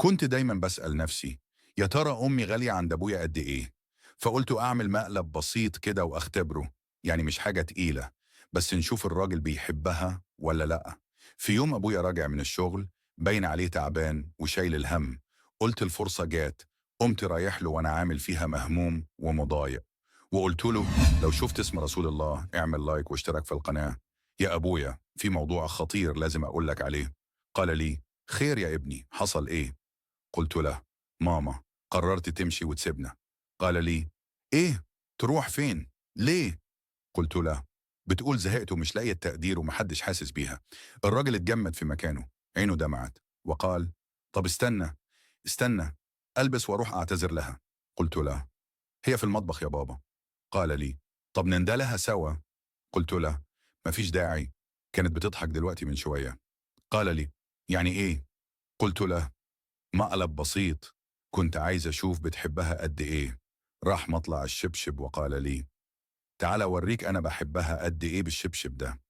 كنت دايما بسأل نفسي، يا ترى أمي غالية عند أبويا قد إيه؟ فقلت أعمل مقلب بسيط كده وأختبره، يعني مش حاجة تقيلة، بس نشوف الراجل بيحبها ولا لأ. في يوم أبويا راجع من الشغل، باين عليه تعبان وشايل الهم. قلت الفرصة جات، قمت رايح له وأنا عامل فيها مهموم ومضايق، وقلت له لو شفت اسم رسول الله اعمل لايك واشترك في القناة. يا أبويا في موضوع خطير لازم أقول لك عليه. قال لي خير يا ابني، حصل إيه؟ قلت له ماما قررت تمشي وتسيبنا. قال لي ايه؟ تروح فين؟ ليه؟ قلت له بتقول زهقت ومش لاقي التقدير ومحدش حاسس بيها. الراجل اتجمد في مكانه، عينه دمعت وقال طب استنى استنى، البس واروح اعتذر لها. قلت له هي في المطبخ يا بابا. قال لي طب نندى لها سوا. قلت له مفيش داعي، كانت بتضحك دلوقتي من شوية. قال لي يعني ايه؟ قلت له مقلب بسيط، كنت عايز أشوف بتحبها قد إيه. راح مطلع الشبشب وقال لي تعال أوريك أنا بحبها قد إيه بالشبشب ده.